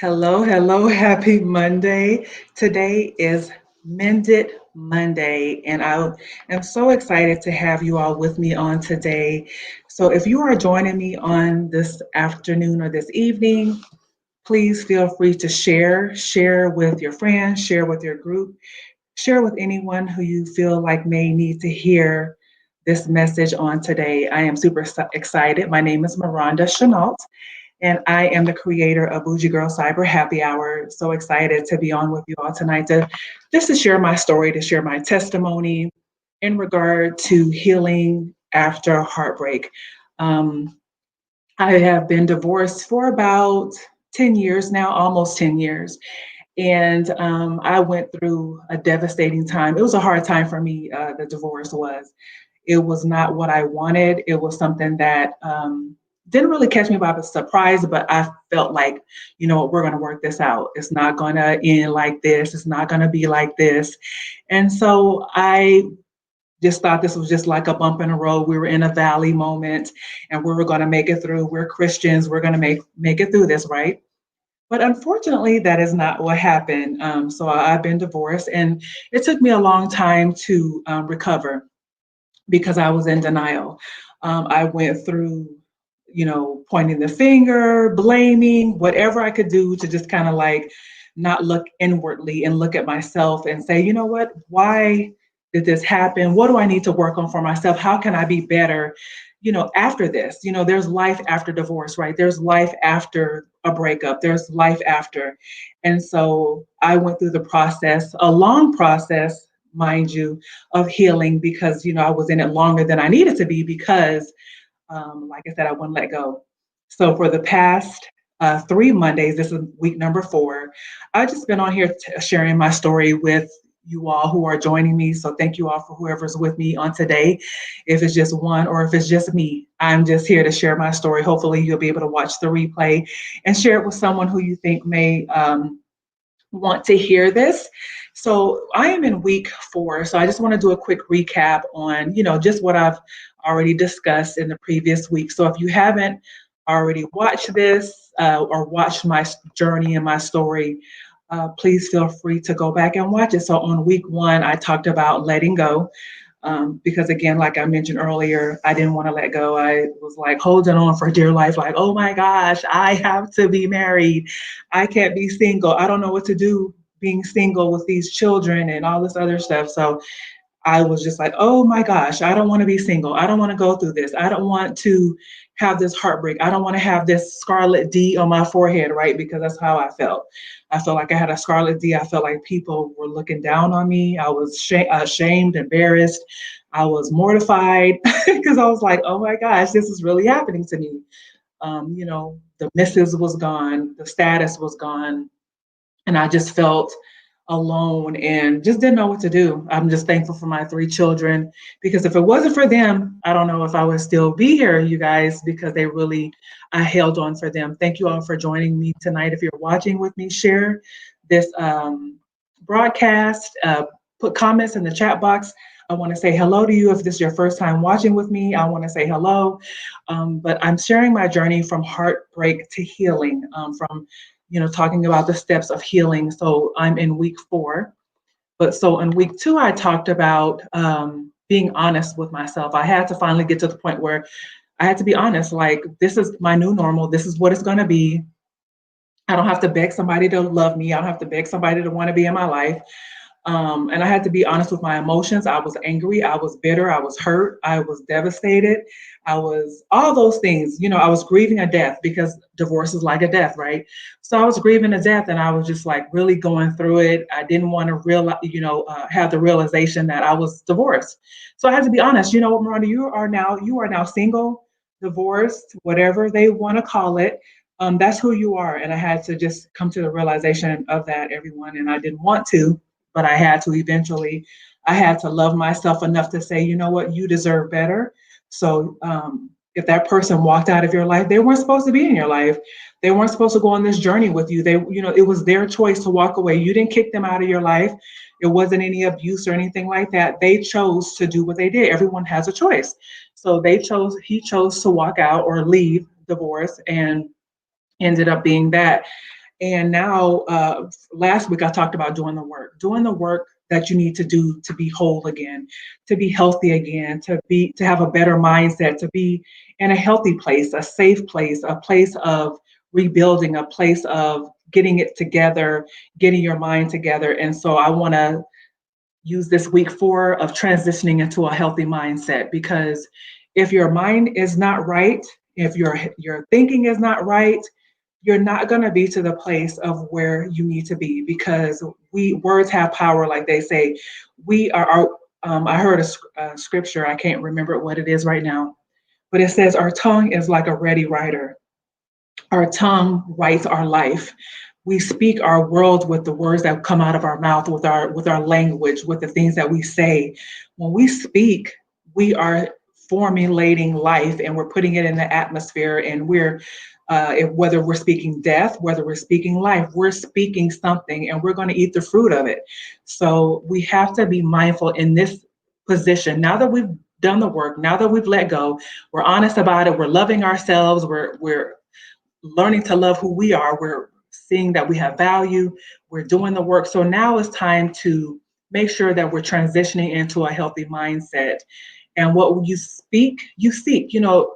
Hello, happy Monday. Today is Mended Monday, and I am so excited to have you all with me on today. So, if you are joining me on this afternoon or this evening, please feel free to share with your friends, share with your group, share with anyone who you feel like may need to hear this message on today. I am super excited. My name is Miranda Chenault, and I am the creator of Bougie Girl Cyber Happy Hour. So excited to be on with you all tonight to just to share my story, to share my testimony in regard to healing after heartbreak. Um, I have been divorced for about 10 years now, almost 10 years. And I went through a devastating time. It was a hard time for me, the divorce was. It was not what I wanted. It was something that didn't really catch me by surprise, but I felt like, you know what, we're going to work this out. It's not going to end like this. It's not going to be like this. And so I just thought this was just like a bump in the road. We were in a valley moment and we were going to make it through. We're Christians. We're going to make it through this, right? But unfortunately, that is not what happened. So I've been divorced, and it took me a long time to recover because I was in denial. I went through, pointing the finger, blaming, whatever I could do to just kind of like not look inwardly and look at myself and say, you know what, why did this happen? What do I need to work on for myself? How can I be better? After this, there's life after divorce, right? There's life after a breakup, there's life after. And so I went through the process, a long process, mind you, of healing because, I was in it longer than I needed to be because, like I said, I wouldn't let go. So for the past 3 Mondays, this is week number 4, I've just been on here sharing my story with you all who are joining me. So thank you all for whoever's with me on today. If it's just one or if it's just me, I'm just here to share my story. Hopefully you'll be able to watch the replay and share it with someone who you think may want to hear this. So I am in week 4. So I just want to do a quick recap on, just what I've already discussed in the previous week. So if you haven't already watched this or watched my journey and my story, please feel free to go back and watch it. So on week 1, I talked about letting go. Because again, like I mentioned earlier, I didn't want to let go. I was like holding on for dear life, like, oh my gosh, I have to be married. I can't be single. I don't know what to do being single with these children and all this other stuff. So I was just like, oh my gosh, I don't want to be single. I don't want to go through this. I don't want to have this heartbreak. I don't want to have this scarlet D on my forehead, right? Because that's how I felt. I felt like I had a scarlet D. I felt like people were looking down on me. I was ashamed, embarrassed. I was mortified because I was like, oh my gosh, this is really happening to me. The missus was gone, the status was gone, and I just felt alone and just didn't know what to do. I'm just thankful for my 3 children because if it wasn't for them, I don't know if I would still be here, you guys, because I held on for them. Thank you all for joining me tonight. If you're watching with me, share this broadcast, put comments in the chat box. I want to say hello to you. If this is your first time watching with me, I want to say hello. But I'm sharing my journey from heartbreak to healing, from talking about the steps of healing. So I'm in week 4. But so in week 2, I talked about being honest with myself. I had to finally get to the point where I had to be honest, like, this is my new normal. This is what it's going to be. I don't have to beg somebody to love me. I don't have to beg somebody to want to be in my life. And I had to be honest with my emotions. I was angry. I was bitter. I was hurt. I was devastated. I was all those things. I was grieving a death because divorce is like a death, right? So I was grieving a death, and I was just like really going through it. I didn't want to have the realization that I was divorced. So I had to be honest. You know what, Miranda, you are now single, divorced, whatever they want to call it. That's who you are. And I had to just come to the realization of that, everyone. And I didn't want to, but I had to eventually. I had to love myself enough to say, you know what, you deserve better. So if that person walked out of your life, they weren't supposed to be in your life. They weren't supposed to go on this journey with you. It was their choice to walk away. You didn't kick them out of your life. It wasn't any abuse or anything like that. They chose to do what they did. Everyone has a choice. So he chose to walk out or leave divorce, and ended up being that. And now, last week I talked about doing the work that you need to do to be whole again, to be healthy again, to have a better mindset, to be in a healthy place, a safe place, a place of rebuilding, a place of getting it together, getting your mind together. And so I want to use this week 4 of transitioning into a healthy mindset, because if your mind is not right, if your thinking is not right, you're not going to be to the place of where you need to be, because we words have power, like they say. We are our I heard a scripture, I can't remember what it is right now, but it says our tongue is like a ready writer. Our tongue writes our life. We speak our world with the words that come out of our mouth, with our language, with the things that we say. When we speak, we are formulating life, and we're putting it in the atmosphere, and whether we're speaking death, whether we're speaking life, we're speaking something, and we're going to eat the fruit of it. So we have to be mindful in this position. Now that we've done the work, now that we've let go, we're honest about it, we're loving ourselves, we're learning to love who we are. We're seeing that we have value. We're doing the work. So now it's time to make sure that we're transitioning into a healthy mindset. And what you speak, you seek.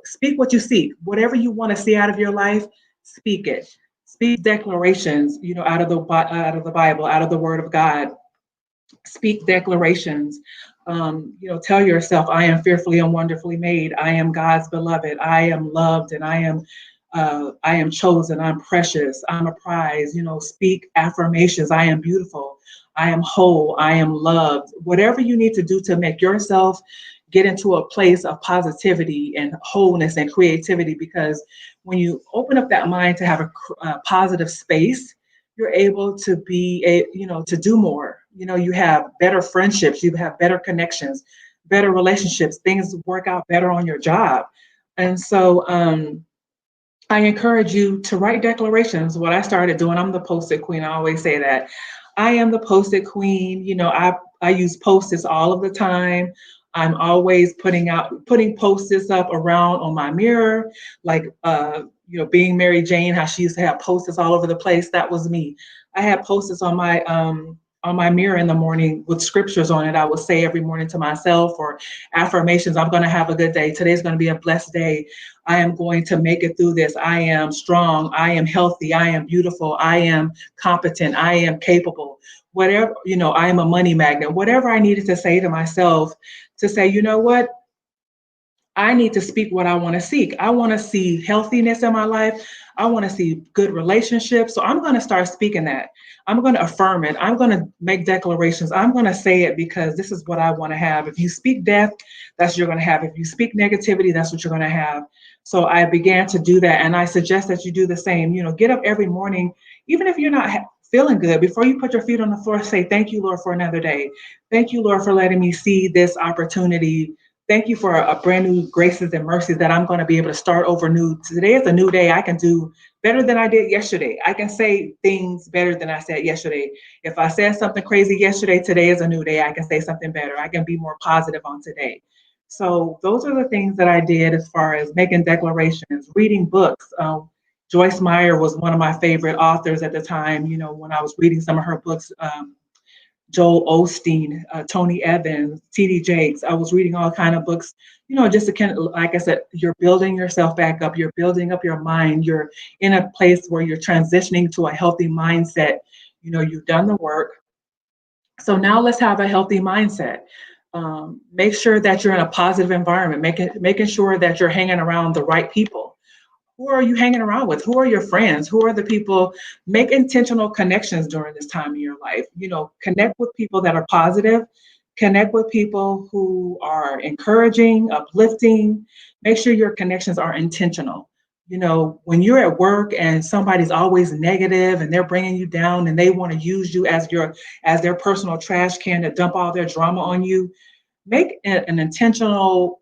Speak what you seek. Whatever you want to see out of your life, speak it. Speak declarations, out of the Bible, out of the Word of God. Speak declarations. Tell yourself, I am fearfully and wonderfully made. I am God's beloved. I am loved, and I am chosen. I'm precious. I'm a prize. Speak affirmations. I am beautiful. I am whole. I am loved. Whatever you need to do to make yourself get into a place of positivity and wholeness and creativity, because when you open up that mind to have a positive space, you're able to to do more. You have better friendships, you have better connections, better relationships, things work out better on your job. And so I encourage you to write declarations. What I started doing, I'm the post-it queen. I always say that. I am the post-it queen. I use post-its all of the time. I'm always putting post-its up around on my mirror, like being Mary Jane, how she used to have post-its all over the place. That was me. I had post-its on my mirror in the morning with scriptures on it. I would say every morning to myself, or affirmations. I'm going to have a good day. Today's going to be a blessed day. I am going to make it through this. I am strong. I am healthy. I am beautiful. I am competent. I am capable. Whatever, I am a money magnet. Whatever I needed to say to myself, to say, you know what? I need to speak what I want to seek. I want to see healthiness in my life. I want to see good relationships. So I'm going to start speaking that. I'm going to affirm it. I'm going to make declarations. I'm going to say it, because this is what I want to have. If you speak death, that's what you're going to have. If you speak negativity, that's what you're going to have. So I began to do that. And I suggest that you do the same. Get up every morning, even if you're not feeling good, before you put your feet on the floor, say, thank you, Lord, for another day. Thank you, Lord, for letting me see this opportunity. Thank you for a brand new graces and mercies that I'm going to be able to start over new. Today is a new day. I can do better than I did yesterday. I can say things better than I said yesterday. If I said something crazy yesterday, today is a new day. I can say something better. I can be more positive on today. So those are the things that I did as far as making declarations, reading books. Joyce Meyer was one of my favorite authors at the time. When I was reading some of her books, Joel Osteen, Tony Evans, T.D. Jakes. I was reading all kind of books, just to kind of, like I said, you're building yourself back up. You're building up your mind. You're in a place where you're transitioning to a healthy mindset. You've done the work. So now let's have a healthy mindset. Make sure that you're in a positive environment, making sure that you're hanging around the right people. Who are you hanging around with? Who are your friends? Who are the people? Make intentional connections during this time in your life. Connect with people that are positive. Connect with people who are encouraging, uplifting. Make sure your connections are intentional. When you're at work and somebody's always negative and they're bringing you down and they want to use you as their personal trash can to dump all their drama on you, make an intentional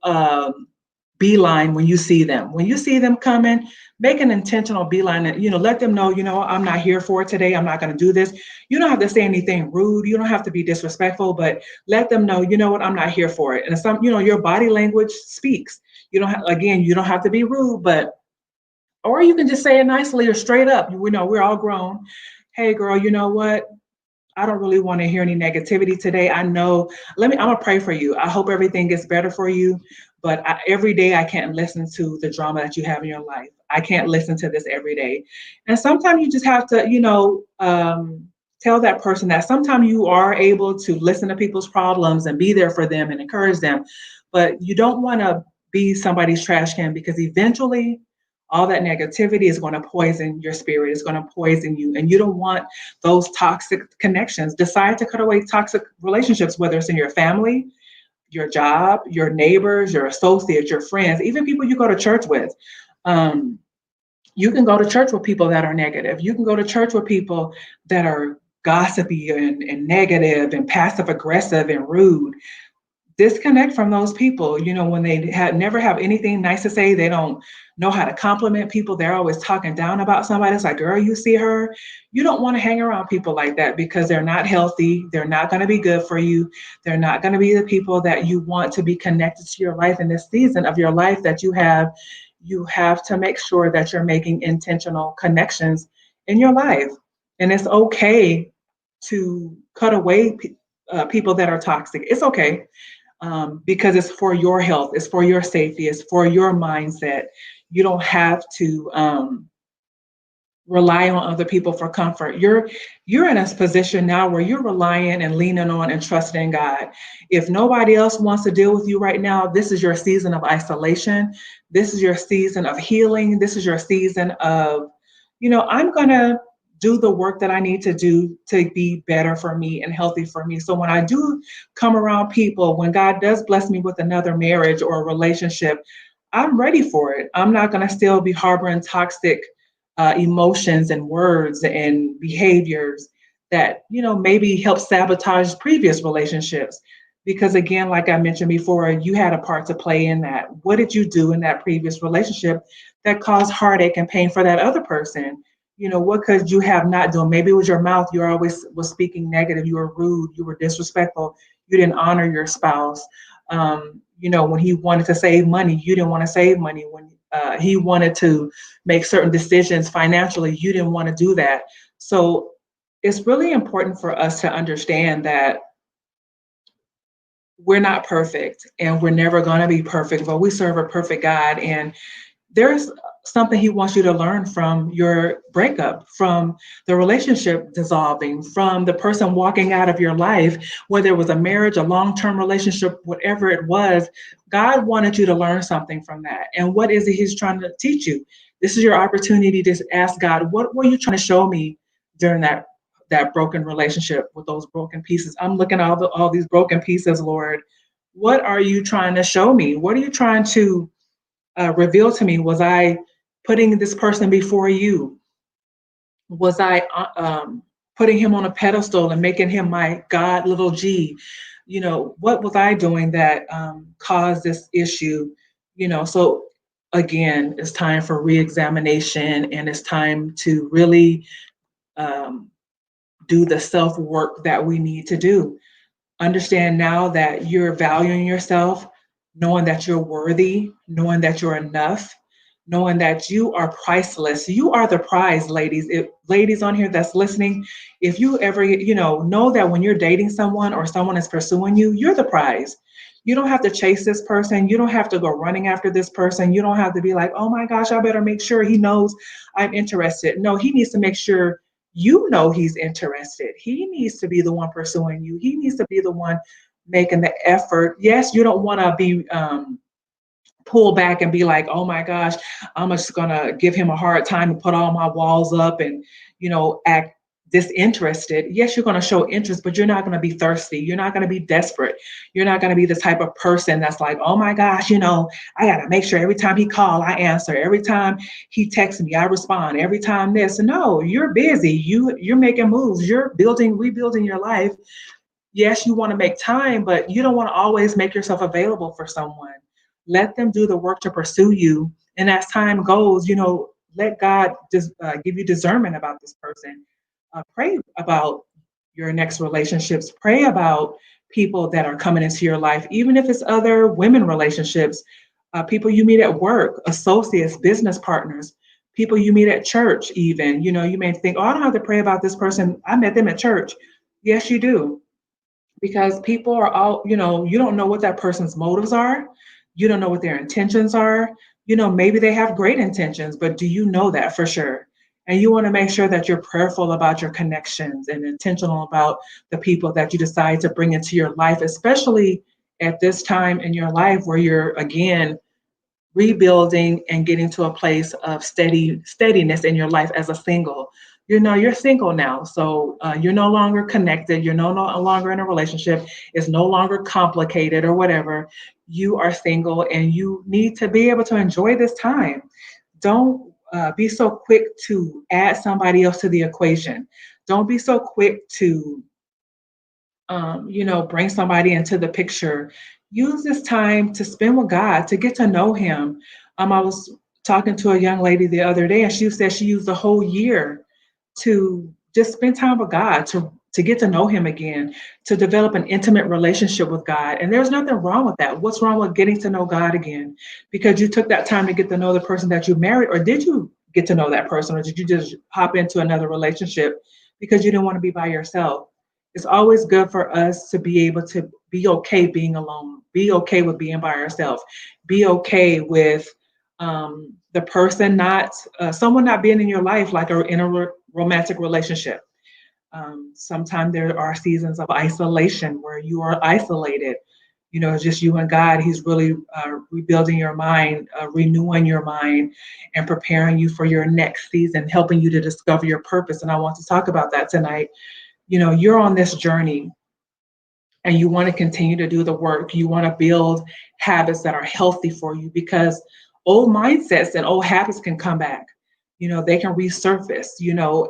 beeline when you see them. When you see them coming, make an intentional beeline and, let them know, I'm not here for it today. I'm not going to do this. You don't have to say anything rude. You don't have to be disrespectful, but let them know, you know what, I'm not here for it. And your body language speaks. You don't have to be rude, but Or you can just say it nicely or straight up. We know we're all grown. Hey, girl, you know what? I don't really want to hear any negativity today. I know, I'm gonna pray for you. I hope everything gets better for you. But every day I can't listen to the drama that you have in your life. I can't listen to this every day. And sometimes you just have to, tell that person that sometimes you are able to listen to people's problems and be there for them and encourage them. But you don't want to be somebody's trash can, because eventually all that negativity is going to poison your spirit, it's going to poison you. And you don't want those toxic connections. Decide to cut away toxic relationships, whether it's in your family, your job, your neighbors, your associates, your friends, even people you go to church with. Um, you can go to church with people that are negative. You can go to church with people that are gossipy and negative and passive aggressive and rude. Disconnect from those people. When they never have anything nice to say, they don't know how to compliment people, they're always talking down about somebody. It's like, girl, you see her. You don't want to hang around people like that, because they're not healthy, they're not going to be good for you, they're not going to be the people that you want to be connected to your life in this season of your life that you have to make sure that you're making intentional connections in your life. And it's okay to cut away people that are toxic. It's okay, because it's for your health, it's for your safety, it's for your mindset. You don't have to rely on other people for comfort. You're in a position now where you're relying and leaning on and trusting in God. If nobody else wants to deal with you right now, this is your season of isolation. This is your season of healing. This is your season of, I'm gonna do the work that I need to do to be better for me and healthy for me. So when I do come around people, when God does bless me with another marriage or a relationship, I'm ready for it. I'm not going to still be harboring toxic emotions and words and behaviors that, maybe help sabotage previous relationships. Because again, like I mentioned before, you had a part to play in that. What did you do in that previous relationship that caused heartache and pain for that other person? What could you have not done? Maybe it was your mouth. You always was speaking negative. You were rude. You were disrespectful. You didn't honor your spouse. When he wanted to save money, you didn't want to save money. When he wanted to make certain decisions financially, you didn't want to do that. So it's really important for us to understand that we're not perfect and we're never going to be perfect, but we serve a perfect God. And there's something he wants you to learn from your breakup, from the relationship dissolving, from the person walking out of your life, whether it was a marriage, a long-term relationship, whatever it was. God wanted you to learn something from that. And what is it he's trying to teach you? This is your opportunity to ask God, what were you trying to show me during that broken relationship with those broken pieces? I'm looking at all these broken pieces, Lord. What are you trying to show me? What are you trying to reveal to me? Was I putting this person before you? Was I putting him on a pedestal and making him my God, little g? What was I doing that caused this issue? So again, it's time for reexamination, and it's time to really um, do the self work that we need to do. Understand now that you're valuing yourself, knowing that you're worthy, knowing that you're enough, knowing that you are priceless. You are the prize, ladies. If ladies on here that's listening, if you ever, know that when you're dating someone or someone is pursuing you, you're the prize. You don't have to chase this person. You don't have to go running after this person. You don't have to be like, oh my gosh, I better make sure he knows I'm interested. No, he needs to make sure he's interested. He needs to be the one pursuing you. He needs to be the one making the effort. Yes, you don't want to be pull back and be like, oh my gosh, I'm just gonna give him a hard time and put all my walls up and act disinterested. Yes, you're going to show interest, but you're not going to be thirsty. You're not going to be desperate. You're not going to be the type of person that's like, oh my gosh, I got to make sure every time he call, I answer. Every time he texts me, I respond. Every time this. No, you're busy. You're making moves. You're rebuilding your life. Yes, you want to make time, but you don't want to always make yourself available for someone. Let them do the work to pursue you. And as time goes, let God just give you discernment about this person. Pray about your next relationships. Pray about people that are coming into your life, even if it's other women relationships, people you meet at work, associates, business partners, people you meet at church, even. You may think, oh, I don't have to pray about this person. I met them at church. Yes, you do, because people are all, you don't know what that person's motives are. You don't know what their intentions are. Maybe they have great intentions, but do you know that for sure? And you want to make sure that you're prayerful about your connections and intentional about the people that you decide to bring into your life, especially at this time in your life where you're, again, rebuilding and getting to a place of steadiness in your life as a single. You're single now, so you're no longer connected. You're no longer in a relationship. It's no longer complicated or whatever. You are single, and you need to be able to enjoy this time. Don't be so quick to add somebody else to the equation. Don't be so quick to bring somebody into the picture. Use this time to spend with God, to get to know Him. I was talking to a young lady the other day, and she said she used the whole year to just spend time with God, to get to know Him again, to develop an intimate relationship with God. And there's nothing wrong with that. What's wrong with getting to know God again? Because you took that time to get to know the person that you married, or did you get to know that person, or did you just hop into another relationship because you didn't want to be by yourself? It's always good for us to be able to be okay being alone, be okay with being by ourselves, be okay with the person not, someone not being in your life, like in a romantic relationship. Sometimes there are seasons of isolation where you are isolated. It's just you and God. He's really rebuilding your mind, renewing your mind, and preparing you for your next season, helping you to discover your purpose. And I want to talk about that tonight. You're on this journey, and you want to continue to do the work. You want to build habits that are healthy for you, because old mindsets and old habits can come back. They can resurface,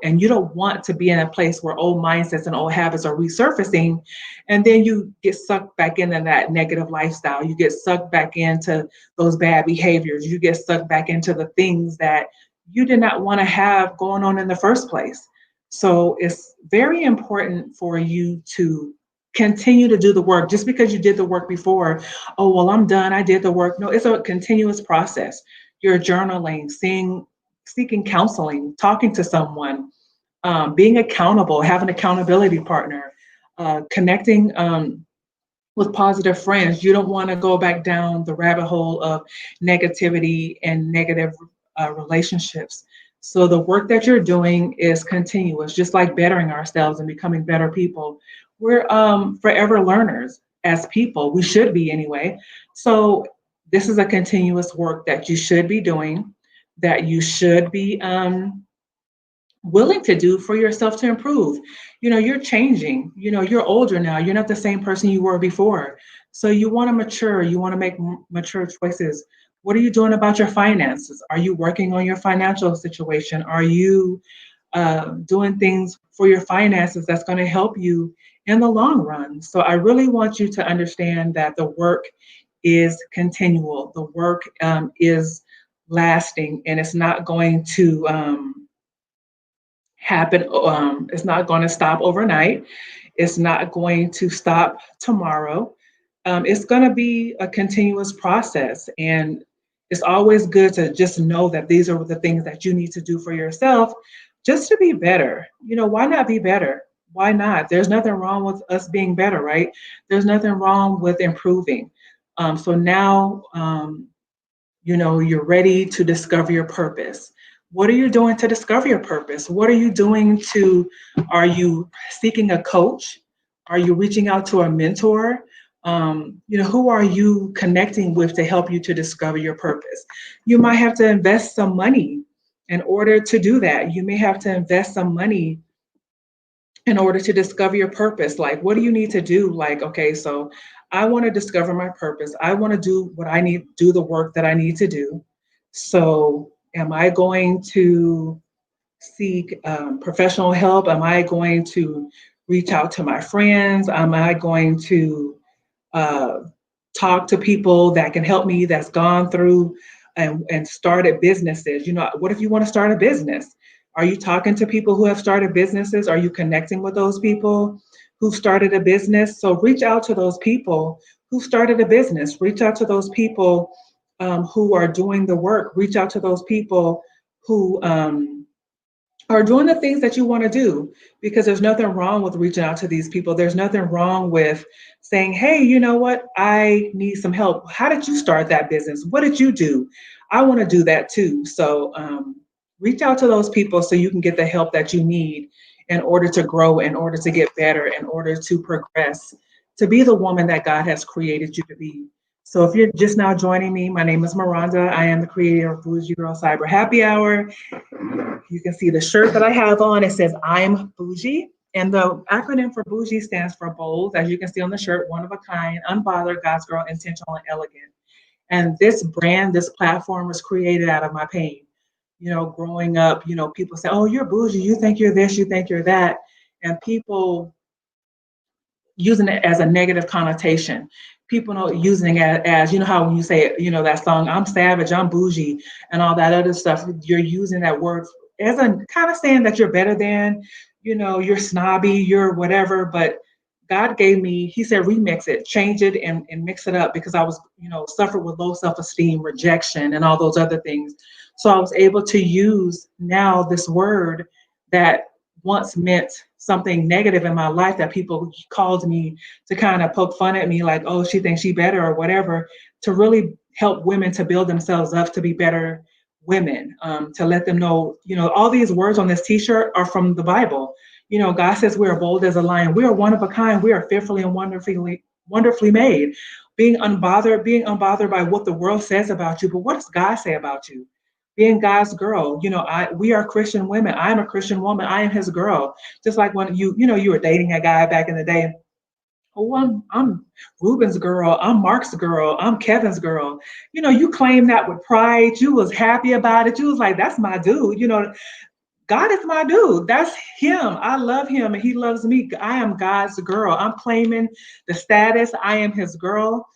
and you don't want to be in a place where old mindsets and old habits are resurfacing. And then you get sucked back into that negative lifestyle. You get sucked back into those bad behaviors. You get sucked back into the things that you did not want to have going on in the first place. So it's very important for you to continue to do the work. Just because you did the work before, oh, well, I'm done, I did the work. No, it's a continuous process. You're journaling, seeking counseling, talking to someone, being accountable, have an accountability partner, connecting with positive friends. You don't want to go back down the rabbit hole of negativity and negative relationships. So the work that you're doing is continuous, just like bettering ourselves and becoming better people. We're forever learners as people. We should be anyway. So this is a continuous work that you should be doing, that you should be willing to do for yourself to improve. You're changing. You're older now. You're not the same person you were before. So you want to mature. You want to make mature choices. What are you doing about your finances? Are you working on your financial situation? Are you doing things for your finances that's going to help you in the long run? So I really want you to understand that the work is continual. The work is lasting, and it's not going to happen. It's not going to stop overnight. It's not going to stop tomorrow. It's going to be a continuous process. And it's always good to just know that these are the things that you need to do for yourself just to be better. Why not be better? Why not? There's nothing wrong with us being better, right? There's nothing wrong with improving. So now, you're ready to discover your purpose. What are you doing to discover your purpose? What are you doing are you seeking a coach? Are you reaching out to a mentor? Who are you connecting with to help you to discover your purpose? You might have to invest some money in order to do that. You may have to invest some money in order to discover your purpose. Like, what do you need to do? Like, okay, so I want to discover my purpose. I want to do what I need, do the work that I need to do. So am I going to seek professional help? Am I going to reach out to my friends? Am I going to uh, talk to people that can help me, that's gone through and started businesses? What if you want to start a business? Are you talking to people who have started businesses? Are you connecting with those people who started a business? So reach out to those people who started a business. Reach out to those people who are doing the work. Reach out to those people who are doing the things that you want to do, because there's nothing wrong with reaching out to these people. There's nothing wrong with saying, hey, you know what, I need some help. How did you start that business? What did you do? I want to do that too. So reach out to those people so you can get the help that you need in order to grow, in order to get better, in order to progress, to be the woman that God has created you to be. So if you're just now joining me, my name is Miranda. I am the creator of Bougie Girl Cyber Happy Hour. You can see the shirt that I have on. It says I'm bougie. And the acronym for bougie stands for bold, as you can see on the shirt, one of a kind, unbothered, God's girl, intentional, and elegant. And this brand, this platform was created out of my pain. You know, growing up, people say, oh, you're bougie. You think you're this, you think you're that. And people using it as a negative connotation. People know using it as, you know, how when you say, that song, I'm savage, I'm bougie, and all that other stuff, you're using that word as a kind of saying that you're better than, you're snobby, you're whatever. But God gave me, He said, remix it, change it, and mix it up, because I was, suffered with low self esteem, rejection, and all those other things. So I was able to use now this word that once meant something negative in my life, that people called me to kind of poke fun at me, like, oh, she thinks she better or whatever, to really help women to build themselves up to be better women, to let them know, all these words on this t-shirt are from the Bible. God says we are bold as a lion. We are one of a kind. We are fearfully and wonderfully made. Being unbothered by what the world says about you, but what does God say about you? Being God's girl. We are Christian women. I am a Christian woman. I am His girl. Just like when you were dating a guy back in the day. Oh, I'm Ruben's girl. I'm Mark's girl. I'm Kevin's girl. You claim that with pride. You was happy about it. You was like, that's my dude. God is my dude. That's him. I love him and he loves me. I am God's girl. I'm claiming the status. I am His girl.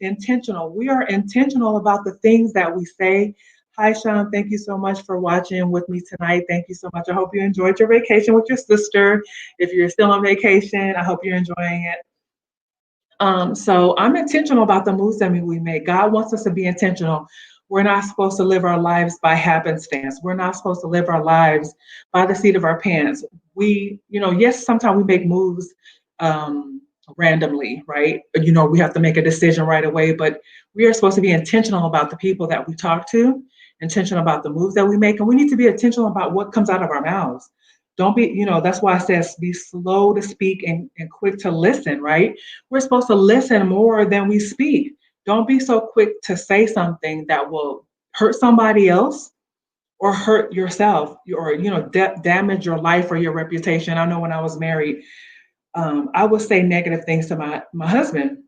Intentional. We are intentional about the things that we say. Hi, Sean. Thank you so much for watching with me tonight. Thank you so much. I hope you enjoyed your vacation with your sister. If you're still on vacation, I hope you're enjoying it. So I'm intentional about the moves that we make. God wants us to be intentional. We're not supposed to live our lives by happenstance. We're not supposed to live our lives by the seat of our pants. Yes, sometimes we make moves randomly, right? We have to make a decision right away, but we are supposed to be intentional about the people that we talk to, intentional about the moves that we make, and we need to be intentional about what comes out of our mouths. Don't be, that's why it says be slow to speak and quick to listen, right? We're supposed to listen more than we speak. Don't be so quick to say something that will hurt somebody else or hurt yourself, or damage your life or your reputation. I know when I was married, I would say negative things to my husband,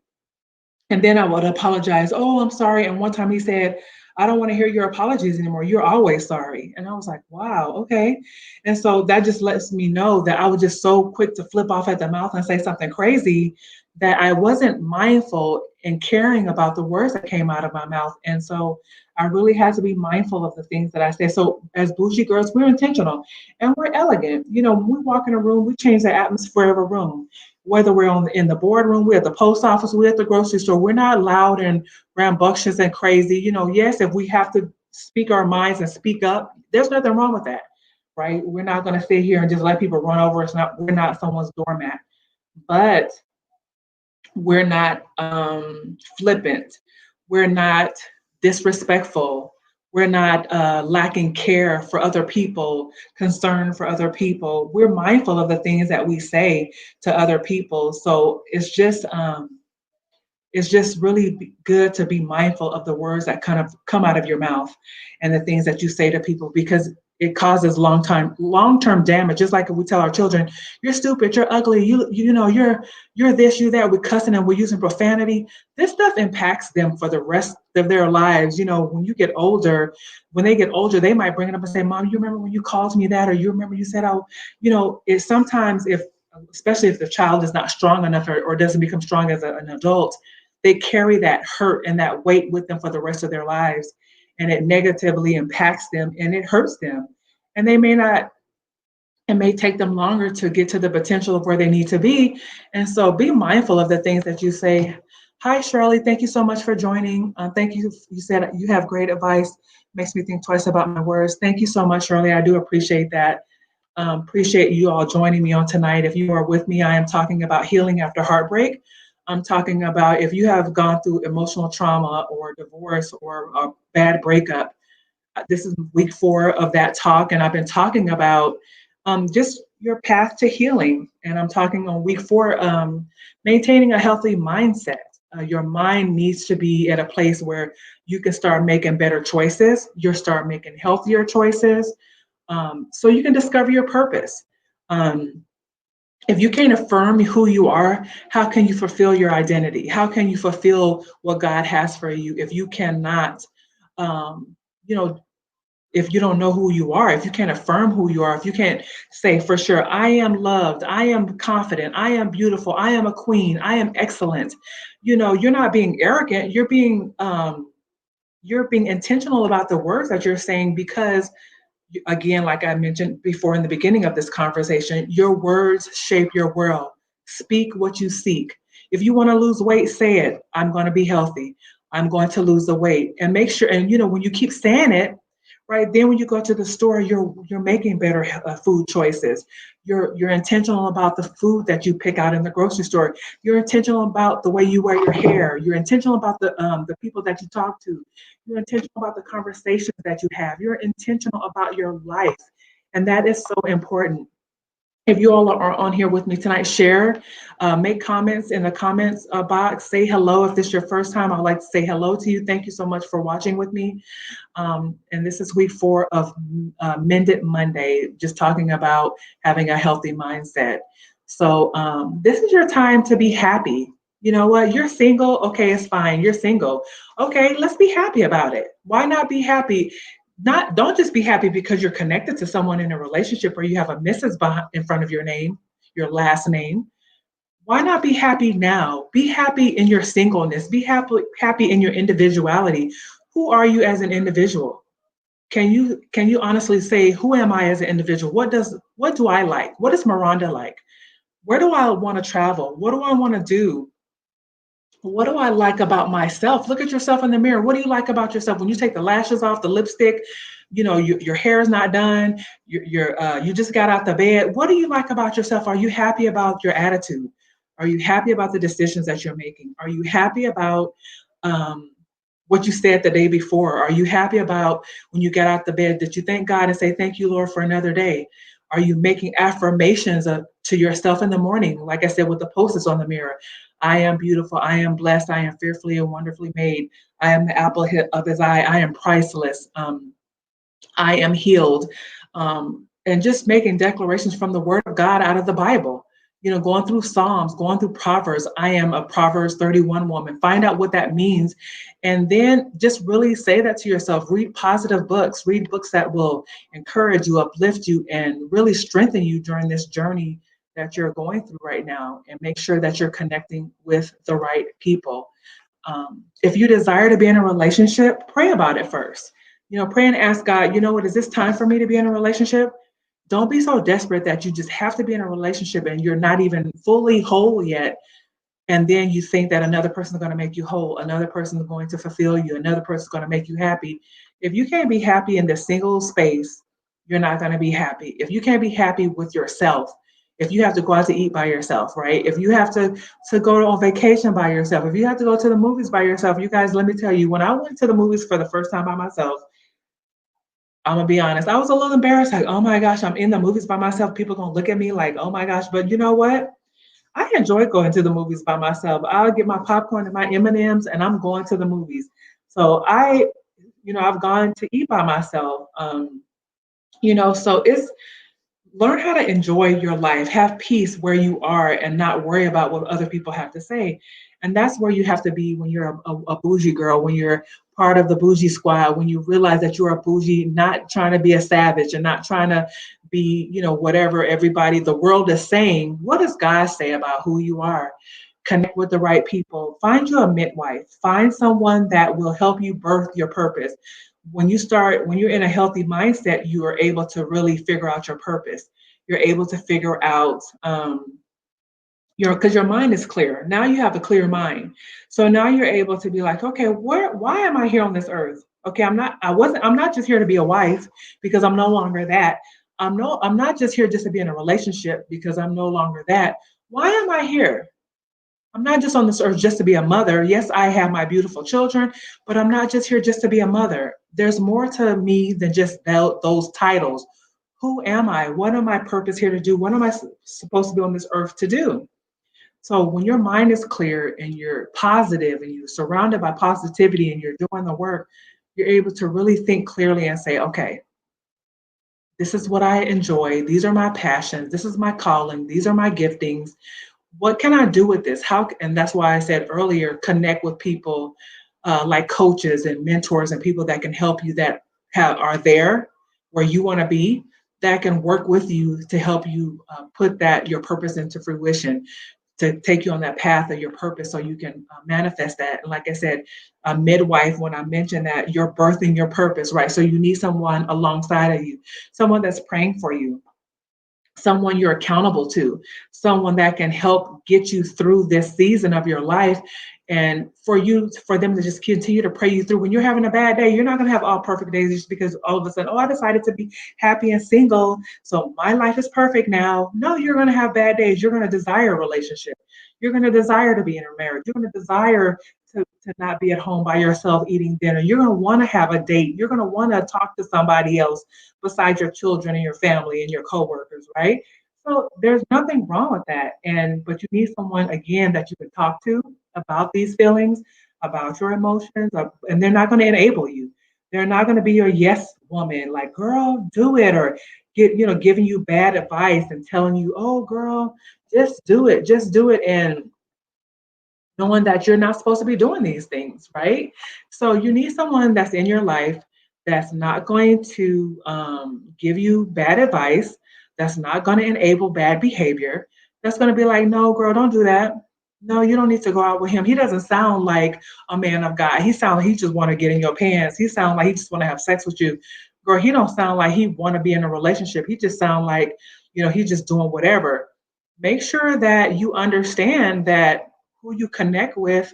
and then I would apologize. Oh, I'm sorry. And one time he said, I don't want to hear your apologies anymore. You're always sorry. And I was like, wow, okay. And so that just lets me know that I was just so quick to flip off at the mouth and say something crazy, that I wasn't mindful and caring about the words that came out of my mouth. And so I really had to be mindful of the things that I say. So as bougie girls, we're intentional and we're elegant. When we walk in a room, we change the atmosphere of a room. Whether we're in the boardroom, we're at the post office, we're at the grocery store, we're not loud and rambunctious and crazy. Yes, if we have to speak our minds and speak up, there's nothing wrong with that, right? We're not going to sit here and just let people run over us. We're not someone's doormat, but we're not flippant. We're not disrespectful. We're not lacking care for other people, concern for other people. We're mindful of the things that we say to other people. So it's just really good to be mindful of the words that kind of come out of your mouth and the things that you say to people, because it causes long-term damage. Just like if we tell our children, you're stupid, you're ugly, you're this, you're that, we're cussing and we're using profanity. This stuff impacts them for the rest of their lives. When they get older, they might bring it up and say, Mom, you remember when you called me that, or you remember you said, oh, it's sometimes, especially if the child is not strong enough, or doesn't become strong as an adult, they carry that hurt and that weight with them for the rest of their lives. And it negatively impacts them and it hurts them. And they may not, it may take them longer to get to the potential of where they need to be. And so be mindful of the things that you say. Hi, Shirley. Thank you so much for joining. Thank you. You said you have great advice. Makes me think twice about my words. Thank you so much, Shirley. I do appreciate that. Appreciate you all joining me on tonight. If you are with me, I am talking about healing after heartbreak. I'm talking about if you have gone through emotional trauma or divorce or a bad breakup. This is week 4 of that talk, and I've been talking about just your path to healing. And I'm talking on week 4, maintaining a healthy mindset. Your mind needs to be at a place where you can start making better choices. You start making healthier choices, so you can discover your purpose. Um, if you can't affirm who you are, how can you fulfill your identity? How can you fulfill what God has for you if you cannot, um, you know, if you don't know who you are, if you can't affirm who you are, if you can't say for sure, I am loved, I am confident, I am beautiful, I am a queen, I am excellent. You're not being arrogant. You're being intentional about the words that you're saying because again, like I mentioned before in the beginning of this conversation, your words shape your world. Speak what you seek. If you want to lose weight, say it. I'm going to be healthy. I'm going to lose the weight. And make sure, and when you keep saying it, right, then when you go to the store, you're making better food choices. You're intentional about the food that you pick out in the grocery store. You're intentional about the way you wear your hair. You're intentional about the people that you talk to. You're intentional about the conversations that you have. You're intentional about your life. And that is so important. If you all are on here with me tonight, share, make comments in the comments box. Say hello. If this is your first time, I'd like to say hello to you. Thank you so much for watching with me. And this is week 4 of Mended Monday, just talking about having a healthy mindset. So this is your time to be happy. You know what? You're single. Okay, it's fine. You're single. Okay, let's be happy about it. Why not be happy? Not don't just be happy because you're connected to someone in a relationship or you have a Mrs. in front of your name, your last name. Why not be happy now? Be happy in your singleness. Be happy in your individuality. Who are you as an individual? Can you honestly say who am I as an individual? What do I like? What does Miranda like? Where do I want to travel? What do I want to do? What do I like about myself? Look at yourself in the mirror. What do you like about yourself? When you take the lashes off, the lipstick, your hair is not done. You just got out the bed. What do you like about yourself? Are you happy about your attitude? Are you happy about the decisions that you're making? Are you happy about um, what you said the day before? Are you happy about when you get out the bed that you thank God and say thank you, Lord, for another day? Are you making affirmations to yourself in the morning? Like I said, with the post-its on the mirror. I am beautiful. I am blessed. I am fearfully and wonderfully made. I am the apple of his eye. I am priceless. I am healed. And just making declarations from the word of God out of the Bible. Going through Psalms, going through Proverbs. I am a Proverbs 31 woman. Find out what that means. And then just really say that to yourself. Read positive books. Read books that will encourage you, uplift you, and really strengthen you during this journey that you're going through right now. And make sure that you're connecting with the right people. If you desire to be in a relationship, pray about it first. Pray and ask God, what, is this time for me to be in a relationship? Don't be so desperate that you just have to be in a relationship and you're not even fully whole yet. And then you think that another person is going to make you whole, another person is going to fulfill you, another person is going to make you happy. If you can't be happy in the single space, you're not going to be happy. If you can't be happy with yourself, if you have to go out to eat by yourself, right? If you have to go on vacation by yourself, if you have to go to the movies by yourself, you guys, let me tell you, when I went to the movies for the first time by myself, I'm gonna be honest, I was a little embarrassed, like, oh my gosh, I'm in the movies by myself. People gonna look at me like, oh my gosh. But you know what? I enjoy going to the movies by myself. I'll get my popcorn and my M&Ms and I'm going to the movies. So I've gone to eat by myself. So it's learn how to enjoy your life, have peace where you are and not worry about what other people have to say. And that's where you have to be when you're a bougie girl, when you're part of the bougie squad, when you realize that you're a bougie, not trying to be a savage and not trying to be, whatever everybody, the world is saying. What does God say about who you are? Connect with the right people. Find you a midwife. Find someone that will help you birth your purpose. When you're in a healthy mindset, you are able to really figure out your purpose. You're able to figure out because your mind is clear. Now you have a clear mind. So now you're able to be like, okay, why am I here on this earth? Okay, I'm not just here to be a wife because I'm no longer that. I'm not just here just to be in a relationship because I'm no longer that. Why am I here? I'm not just on this earth just to be a mother. Yes, I have my beautiful children, but I'm not just here just to be a mother. There's more to me than just those titles. Who am I? What am I purpose here to do? What am I supposed to be on this earth to do? So when your mind is clear and you're positive and you're surrounded by positivity and you're doing the work, you're able to really think clearly and say, okay, this is what I enjoy. These are my passions. This is my calling. These are my giftings. What can I do with this? And that's why I said earlier, connect with people like coaches and mentors and people that can help you that are there where you want to be, that can work with you to help you put your purpose into fruition, to take you on that path of your purpose so you can manifest that. And like I said, a midwife, when I mentioned that, you're birthing your purpose, right? So you need someone alongside of you, someone that's praying for you, someone you're accountable to, someone that can help get you through this season of your life. And for them to just continue to pray you through. When you're having a bad day, you're not going to have all perfect days just because all of a sudden, oh, I decided to be happy and single, so my life is perfect now. No, you're going to have bad days. You're going to desire a relationship. You're going to desire to be in a marriage. You're going to desire to not be at home by yourself eating dinner. You're going to want to have a date. You're going to want to talk to somebody else besides your children and your family and your coworkers, right? So there's nothing wrong with that. But you need someone again that you can talk to about these feelings, about your emotions, and they're not going to enable you. They're not going to be your yes woman, like, girl, do it, or giving you bad advice and telling you, oh, girl, just do it, and knowing that you're not supposed to be doing these things, right? So you need someone that's in your life that's not going to give you bad advice, that's not going to enable bad behavior, that's going to be like, no, girl, don't do that. No, you don't need to go out with him. He doesn't sound like a man of God. He sounds like he just want to get in your pants. He sounds like he just want to have sex with you. Girl, he don't sound like he want to be in a relationship. He just sound like, he's just doing whatever. Make sure that you understand that who you connect with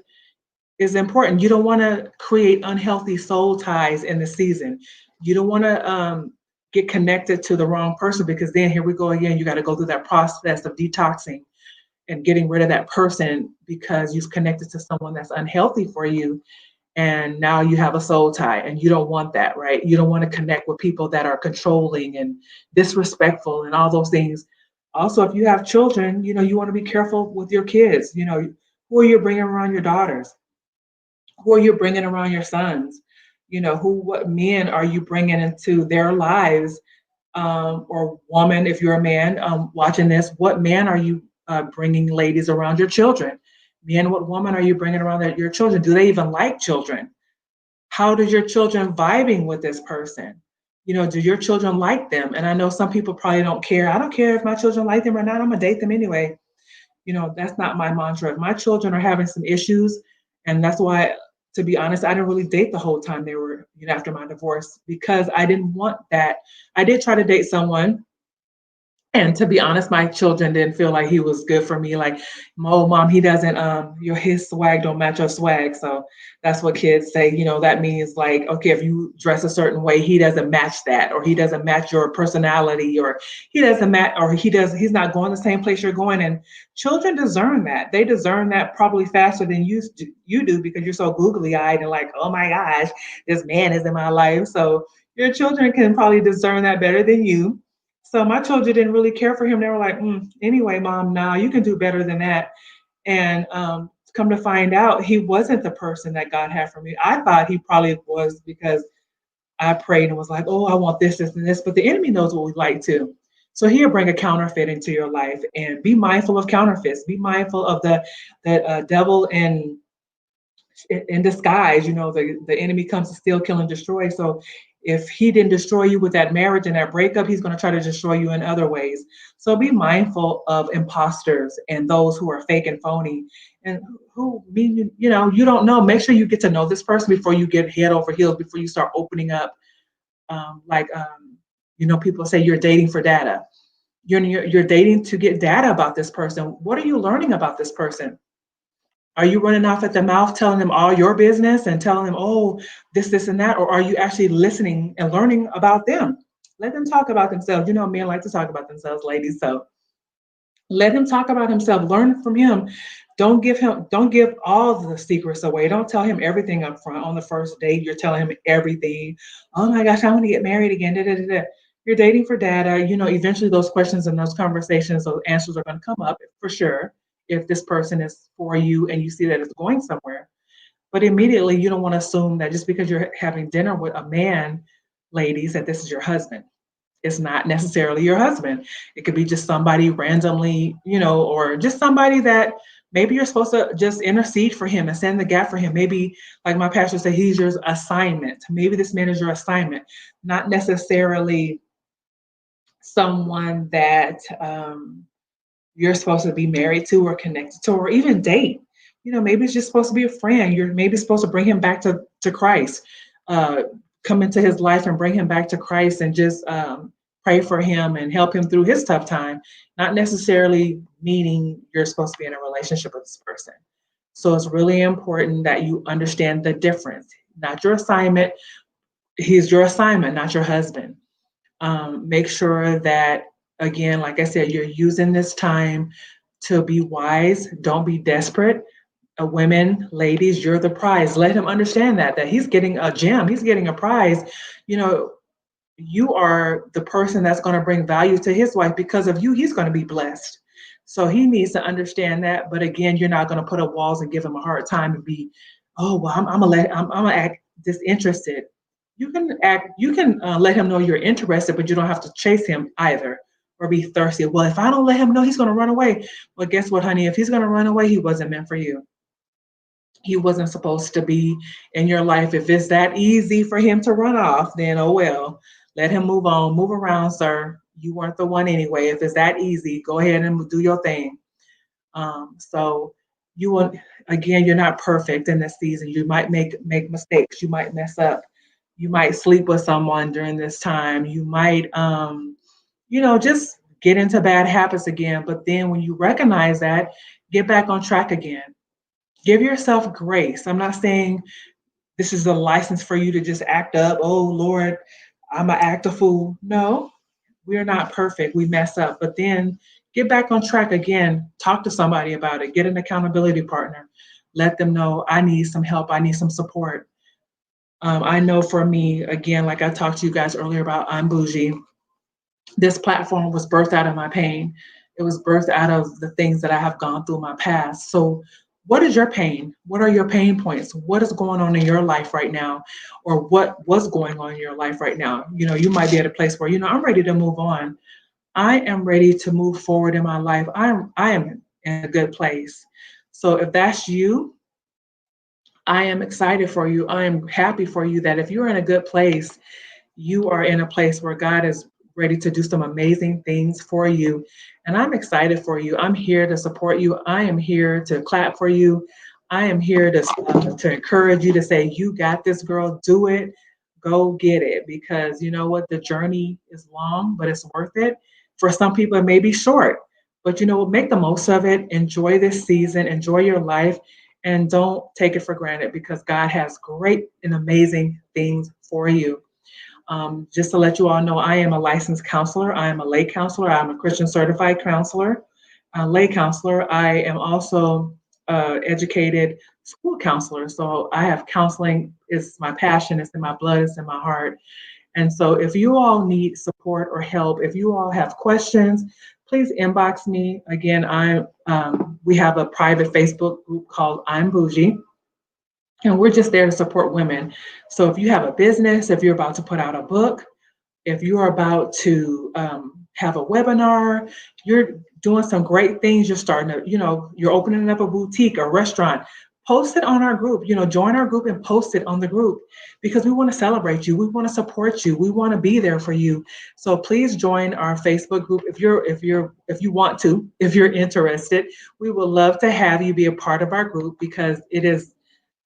is important. You don't want to create unhealthy soul ties in the season. You don't want to get connected to the wrong person, because then here we go again. You got to go through that process of detoxing and getting rid of that person because you've connected to someone that's unhealthy for you. And now you have a soul tie, and you don't want that, right? You don't want to connect with people that are controlling and disrespectful and all those things. Also, if you have children, you want to be careful with your kids. Who are you bringing around your daughters? Who are you bringing around your sons? What men are you bringing into their lives? Or woman, if you're a man watching this, what man are you bringing ladies around your children? Men, what woman are you bringing around your children? Do they even like children? How does your children vibing with this person? Do your children like them? And I know some people probably don't care. I don't care if my children like them or not. I'm gonna date them anyway. That's not my mantra. If my children are having some issues, and that's why, to be honest, I didn't really date the whole time they were, after my divorce, because I didn't want that. I did try to date someone, and to be honest, my children didn't feel like he was good for me. Like, oh, mom, he doesn't, his swag don't match your swag. So that's what kids say. That means like, okay, if you dress a certain way, he doesn't match that, or he doesn't match your personality, or he doesn't match, or he's not going the same place you're going. And children discern that. They discern that probably faster than you do, because you're so googly eyed and like, oh my gosh, this man is in my life. So your children can probably discern that better than you. So my children didn't really care for him. They were like, anyway, mom, nah, you can do better than that. And come to find out, he wasn't the person that God had for me. I thought he probably was, because I prayed and was like, oh, I want this, this, and this. But the enemy knows what we like too. So he'll bring a counterfeit into your life, and be mindful of counterfeits. Be mindful of the devil in disguise. The enemy comes to steal, kill, and destroy. So if he didn't destroy you with that marriage and that breakup, he's going to try to destroy you in other ways. So be mindful of imposters and those who are fake and phony, and who mean, you don't know. Make sure you get to know this person before you get head over heels, before you start opening up. People say you're dating for data. You're dating to get data about this person. What are you learning about this person? Are you running off at the mouth telling them all your business and telling them, oh, this, and that? Or are you actually listening and learning about them? Let them talk about themselves. You know, men like to talk about themselves, ladies. So let him talk about himself. Learn from him. Don't give all the secrets away. Don't tell him everything up front on the first date. You're telling him everything. Oh my gosh, I want to get married again. Da, da, da, da. You're dating for data. You know, eventually those questions and those conversations, those answers are going to come up for sure if this person is for you and you see that it's going somewhere. But immediately you don't want to assume that just because you're having dinner with a man, ladies, that this is your husband. It's not necessarily your husband. It could be just somebody randomly, you know, or just somebody that maybe you're supposed to just intercede for him and stand the gap for him. Maybe, like my pastor said, he's your assignment. Maybe this man is your assignment, not necessarily someone that you're supposed to be married to or connected to or even date. You know, maybe it's just supposed to be a friend. You're maybe supposed to bring him back to Christ, uh, come into his life and bring him back to Christ and just pray for him and help him through his tough time, not necessarily meaning you're supposed to be in a relationship with this person. So it's really important that you understand the difference. Not your assignment. He's your assignment, not your husband. Make sure that, again, like I said, you're using this time to be wise. Don't be desperate. Women, ladies, you're the prize. Let him understand that he's getting a gem. He's getting a prize. You know, you are the person that's going to bring value to his wife. Because of you, he's going to be blessed. So he needs to understand that. But again, you're not going to put up walls and give him a hard time and be, oh well, I'm gonna act disinterested. You can let him know you're interested, but you don't have to chase him either or be thirsty. Well, if I don't let him know, he's going to run away. Well, guess what, honey? If he's going to run away, he wasn't meant for you. He wasn't supposed to be in your life. If it's that easy for him to run off, then oh well, let him move on, move around, sir. You weren't the one anyway. If it's that easy, go ahead and do your thing. So you will, again, you're not perfect in this season. You might make mistakes. You might mess up. You might sleep with someone during this time. You might, just get into bad habits again. But then when you recognize that, get back on track again. Give yourself grace. I'm not saying this is a license for you to just act up. Oh Lord, I'm gonna act a fool. No, we're not perfect. We mess up. But then get back on track again. Talk to somebody about it. Get an accountability partner. Let them know I need some help. I need some support. I know for me, again, like I talked to you guys earlier about I'm Bougie, this platform was birthed out of my pain. It was birthed out of the things that I have gone through in my past. So, what is your pain? What are your pain points? What is going on in your life right now? Or what was going on in your life right now? You know, you might be at a place where, I'm ready to move on. I am ready to move forward in my life. I am in a good place. So if that's you, I am excited for you. I am happy for you that if you're in a good place, you are in a place where God is ready to do some amazing things for you. And I'm excited for you. I'm here to support you. I am here to clap for you. I am here to encourage you to say, you got this, girl, do it. Go get it. Because you know what? The journey is long, but it's worth it. For some people, it may be short, but make the most of it. Enjoy this season, enjoy your life, and don't take it for granted because God has great and amazing things for you. Just to let you all know, I am a licensed counselor. I am a lay counselor. I'm a Christian certified counselor, a lay counselor. I am also educated school counselor. So I have counseling is my passion. It's in my blood. It's in my heart. And so if you all need support or help, if you all have questions, please inbox me. Again, we have a private Facebook group called I'm Bougie. And we're just there to support women. So if you have a business, if you're about to put out a book, if you're about to have a webinar, you're doing some great things, you're starting to, you're opening up a boutique or restaurant, post it on our group, join our group and post it on the group because we want to celebrate you. We want to support you. We want to be there for you. So please join our Facebook group if you want to, if you're interested. We would love to have you be a part of our group because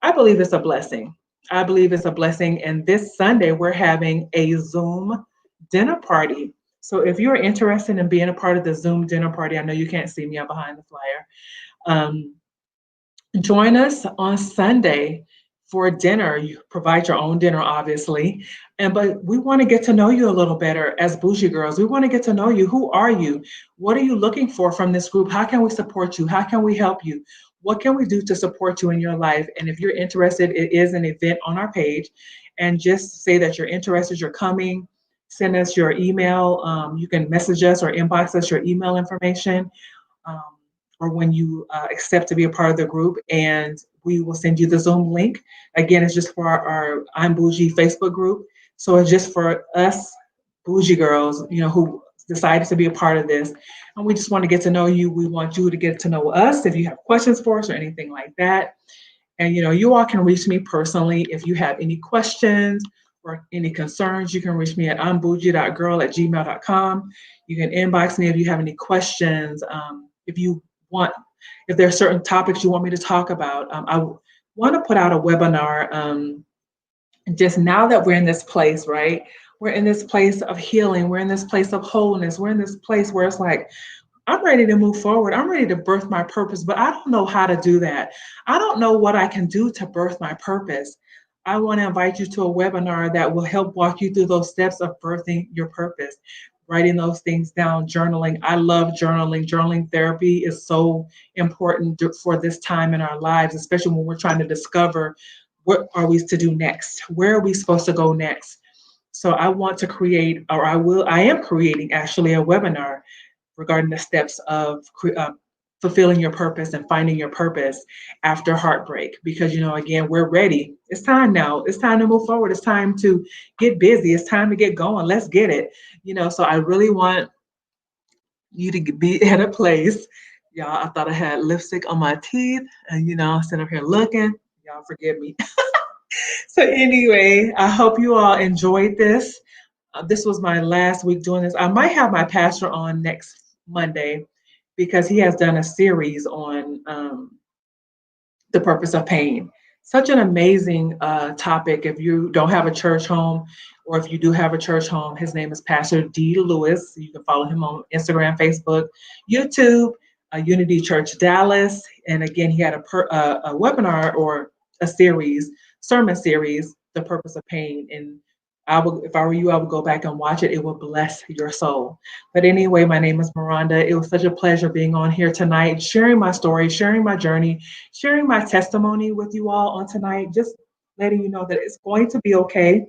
I believe it's a blessing. I believe it's a blessing. And this Sunday, we're having a Zoom dinner party. So if you're interested in being a part of the Zoom dinner party, I know you can't see me, I'm behind the flyer. Um, Join us on Sunday for dinner. You provide your own dinner, obviously. But we want to get to know you a little better as bougie girls. We want to get to know you. Who are you? What are you looking for from this group? How can we support you? How can we help you? What can we do to support you in your life? And if you're interested, it is an event on our page. And just say that you're interested, you're coming. Send us your email. You can message us or inbox us your email information, um, or when you accept to be a part of the group, and we will send you the Zoom link. Again, it's just for our I'm Bougie Facebook group. So it's just for us bougie girls, who decided to be a part of this. And we just want to get to know you. We want you to get to know us if you have questions for us or anything like that. And you all can reach me personally if you have any questions or any concerns. You can reach me at imbougie.girl@gmail.com. You can inbox me if you have any questions. If you want, if there are certain topics you want me to talk about, I want to put out a webinar. Just now that we're in this place, right? We're in this place of healing. We're in this place of wholeness. We're in this place where it's like, I'm ready to move forward. I'm ready to birth my purpose, but I don't know how to do that. I don't know what I can do to birth my purpose. I want to invite you to a webinar that will help walk you through those steps of birthing your purpose, writing those things down, journaling. I love journaling. Journaling therapy is so important for this time in our lives, especially when we're trying to discover what are we to do next? Where are we supposed to go next? So I want to create, or I am creating actually a webinar regarding the steps of fulfilling your purpose and finding your purpose after heartbreak. Because, again, we're ready. It's time now. It's time to move forward. It's time to get busy. It's time to get going. Let's get it. So I really want you to be at a place. Y'all, I thought I had lipstick on my teeth, and, I'm sitting up here looking. Y'all forgive me. So anyway, I hope you all enjoyed this. This was my last week doing this. I might have my pastor on next Monday because he has done a series on the purpose of pain. Such an amazing topic. If you don't have a church home, or if you do have a church home, his name is Pastor D. Lewis. You can follow him on Instagram, Facebook, YouTube, Unity Church Dallas. And again, he had a webinar or a series, sermon series, The Purpose of Pain. And if I were you, I would go back and watch it. It will bless your soul. But anyway, my name is Miranda. It was such a pleasure being on here tonight, sharing my story, sharing my journey, sharing my testimony with you all on tonight, just letting you know that it's going to be okay.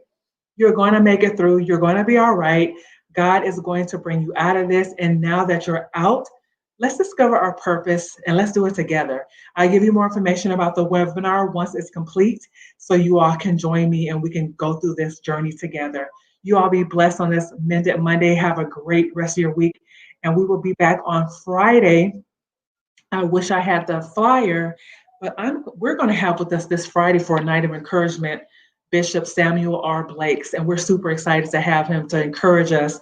You're going to make it through. You're going to be all right. God is going to bring you out of this. And now that you're out, let's discover our purpose and let's do it together. I'll give you more information about the webinar once it's complete so you all can join me and we can go through this journey together. You all be blessed on this Mended Monday. Have a great rest of your week. And we will be back on Friday. I wish I had the flyer, but we're going to have with us this Friday for a night of encouragement, Bishop Samuel R. Blakes, and we're super excited to have him to encourage us.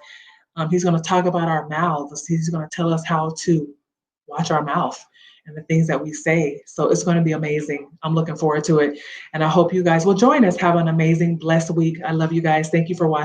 He's going to talk about our mouths. He's going to tell us how to watch our mouth and the things that we say. So it's going to be amazing. I'm looking forward to it. And I hope you guys will join us. Have an amazing, blessed week. I love you guys. Thank you for watching.